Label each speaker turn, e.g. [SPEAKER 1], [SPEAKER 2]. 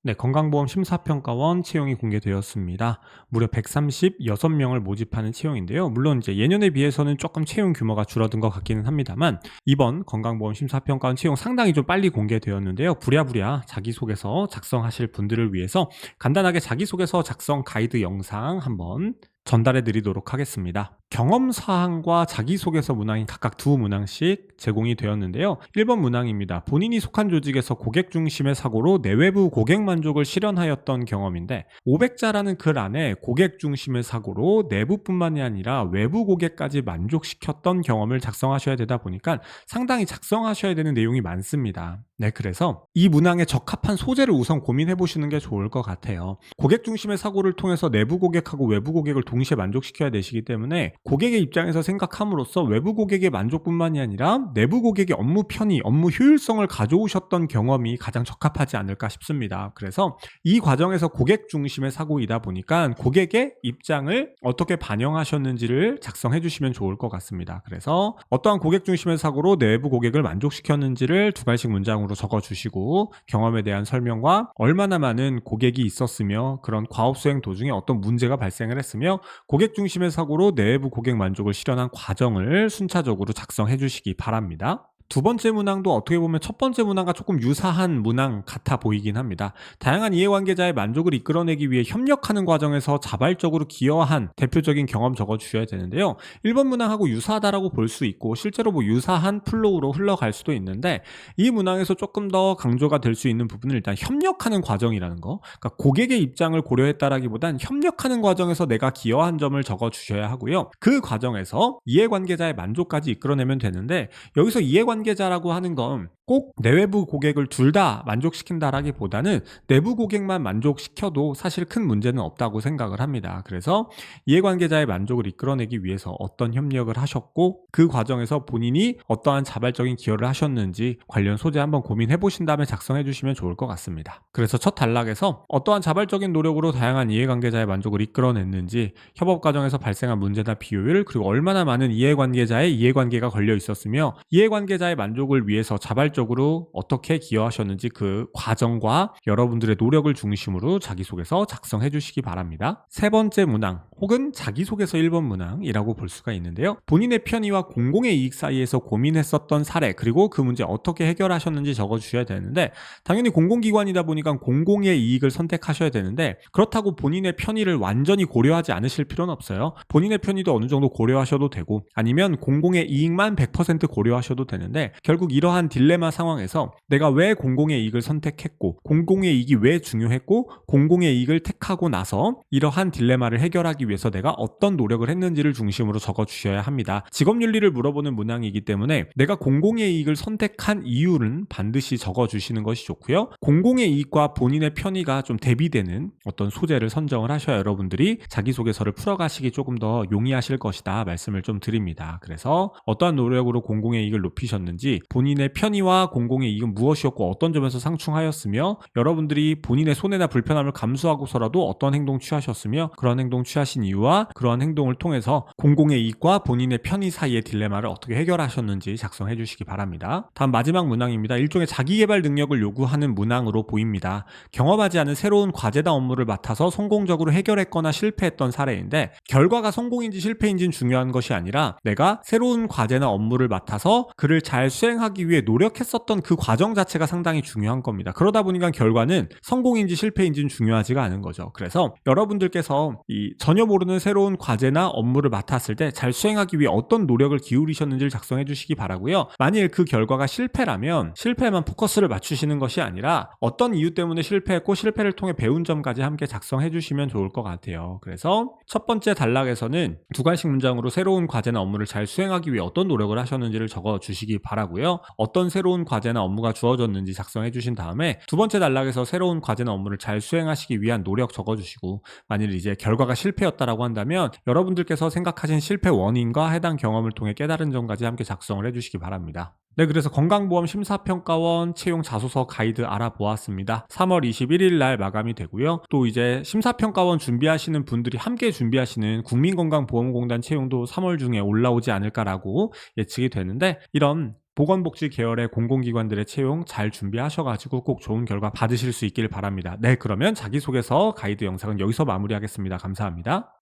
[SPEAKER 1] 네, 건강보험 심사평가원 채용이 공개되었습니다. 무려 136명을 모집하는 채용인데요. 물론 이제 예년에 비해서는 조금 채용 규모가 줄어든 것 같기는 합니다만 이번 건강보험 심사평가원 채용 상당히 좀 빨리 공개되었는데요. 부랴부랴 자기소개서 작성하실 분들을 위해서 간단하게 자기소개서 작성 가이드 영상 한번 전달해 드리도록 하겠습니다. 경험사항과 자기소개서 문항이 각각 두 문항씩 제공이 되었는데요. 1번 문항입니다. 본인이 속한 조직에서 고객 중심의 사고로 내외부 고객 만족을 실현하였던 경험인데 500자라는 글 안에 고객 중심의 사고로 내부뿐만이 아니라 외부 고객까지 만족시켰던 경험을 작성하셔야 되다 보니까 상당히 작성하셔야 되는 내용이 많습니다. 네, 그래서 이 문항에 적합한 소재를 우선 고민해 보시는 게 좋을 것 같아요. 고객 중심의 사고를 통해서 내부 고객하고 외부 고객을 동시에 만족시켜야 되시기 때문에 고객의 입장에서 생각함으로써 외부 고객의 만족뿐만이 아니라 내부 고객의 업무 편의, 업무 효율성을 가져오셨던 경험이 가장 적합하지 않을까 싶습니다. 그래서 이 과정에서 고객 중심의 사고이다 보니까 고객의 입장을 어떻게 반영하셨는지를 작성해 주시면 좋을 것 같습니다. 그래서 어떠한 고객 중심의 사고로 내부 고객을 만족시켰는지를 두 가지씩 문장으로 적어 주시고 경험에 대한 설명과 얼마나 많은 고객이 있었으며 그런 과업 수행 도중에 어떤 문제가 발생을 했으며 고객 중심의 사고로 내부 고객 만족을 실현한 과정을 순차적으로 작성해 주시기 바랍니다. 두 번째 문항도 어떻게 보면 첫 번째 문항과 조금 유사한 문항 같아 보이긴 합니다. 다양한 이해관계자의 만족을 이끌어내기 위해 협력하는 과정에서 자발적으로 기여한 대표적인 경험 적어주셔야 되는데요. 1번 문항하고 유사하다라고 볼 수 있고 실제로 뭐 유사한 플로우로 흘러갈 수도 있는데 이 문항에서 조금 더 강조가 될 수 있는 부분은 일단 협력하는 과정이라는 거. 그러니까 고객의 입장을 고려했다라기보단 협력하는 과정에서 내가 기여한 점을 적어주셔야 하고요. 그 과정에서 이해관계자의 만족까지 이끌어내면 되는데 여기서 이해관계자라고 하는 건 꼭 내외부 고객을 둘 다 만족시킨다라기보다는 내부 고객만 만족시켜도 사실 큰 문제는 없다고 생각을 합니다. 그래서 이해관계자의 만족을 이끌어내기 위해서 어떤 협력을 하셨고 그 과정에서 본인이 어떠한 자발적인 기여를 하셨는지 관련 소재 한번 고민해 보신 다음에 작성해 주시면 좋을 것 같습니다. 그래서 첫 단락에서 어떠한 자발적인 노력으로 다양한 이해관계자의 만족을 이끌어냈는지, 협업 과정에서 발생한 문제나 비효율, 그리고 얼마나 많은 이해관계자의 이해관계가 걸려 있었으며 이해관계자의 만족을 위해서 자발적으로 어떻게 기여하셨는지 그 과정과 여러분들의 노력을 중심으로 자기소개서 작성해 주시기 바랍니다. 세 번째 문항 혹은 자기소개서 1번 문항이라고 볼 수가 있는데요. 본인의 편의와 공공의 이익 사이에서 고민했었던 사례 그리고 그 문제 어떻게 해결하셨는지 적어주셔야 되는데 당연히 공공기관이다 보니까 공공의 이익을 선택하셔야 되는데 그렇다고 본인의 편의를 완전히 고려하지 않으실 필요는 없어요. 본인의 편의도 어느 정도 고려하셔도 되고 아니면 공공의 이익만 100% 고려하셔도 되는데 결국 이러한 딜레마 상황에서 내가 왜 공공의 이익을 선택했고 공공의 이익이 왜 중요했고 공공의 이익을 택하고 나서 이러한 딜레마를 해결하기 위해서 내가 어떤 노력을 했는지를 중심으로 적어주셔야 합니다. 직업윤리를 물어보는 문항이기 때문에 내가 공공의 이익을 선택한 이유는 반드시 적어주시는 것이 좋고요. 공공의 이익과 본인의 편의가 좀 대비되는 어떤 소재를 선정을 하셔야 여러분들이 자기소개서를 풀어가시기 조금 더 용이하실 것이다 말씀을 좀 드립니다. 그래서 어떠한 노력으로 공공의 이익을 높이셨는지 본인의 편의와 공공의 이익은 무엇이었고 어떤 점에서 상충하였으며 여러분들이 본인의 손해나 불편함을 감수하고서라도 어떤 행동 취하셨으며 그런 행동 취하신 이유와 그러한 행동을 통해서 공공의 이익과 본인의 편의 사이의 딜레마를 어떻게 해결하셨는지 작성해 주시기 바랍니다. 다음 마지막 문항입니다. 일종의 자기개발 능력을 요구하는 문항으로 보입니다. 경험하지 않은 새로운 과제나 업무를 맡아서 성공적으로 해결했거나 실패했던 사례인데 결과가 성공인지 실패인지는 중요한 것이 아니라 내가 새로운 과제나 업무를 맡아서 그를 잘 수행하기 위해 노력했었던 그 과정 자체가 상당히 중요한 겁니다. 그러다 보니까 결과는 성공인지 실패인지는 중요하지가 않은 거죠. 그래서 여러분들께서 이 전혀 모르는 새로운 과제나 업무를 맡았을 때 잘 수행하기 위해 어떤 노력을 기울이셨는지를 작성해 주시기 바라고요. 만일 그 결과가 실패라면 실패에만 포커스를 맞추시는 것이 아니라 어떤 이유 때문에 실패했고 실패를 통해 배운 점까지 함께 작성해 주시면 좋을 것 같아요. 그래서 첫 번째 단락에서는 두 가지 문장으로 새로운 과제나 업무를 잘 수행하기 위해 어떤 노력을 하셨는지를 적어 주시기 바라고요. 어떤 새로운 과제나 업무가 주어졌는지 작성해 주신 다음에 두 번째 단락에서 새로운 과제나 업무를 잘 수행하시기 위한 노력 적어 주시고 만일 이제 결과가 실패였다라고 한다면 여러분들께서 생각하신 실패 원인과 해당 경험을 통해 깨달은 점까지 함께 작성을 해주시기 바랍니다. 네, 그래서 건강보험 심사평가원 채용 자소서 가이드 알아보았습니다. 3월 21일 날 마감이 되고요. 또 이제 심사평가원 준비하시는 분들이 함께 준비하시는 국민건강보험공단 채용도 3월 중에 올라오지 않을까라고 예측이 되는데 이런 보건복지 계열의 공공기관들의 채용 잘 준비하셔가지고 꼭 좋은 결과 받으실 수 있길 바랍니다. 네, 그러면 자기소개서 가이드 영상은 여기서 마무리하겠습니다. 감사합니다.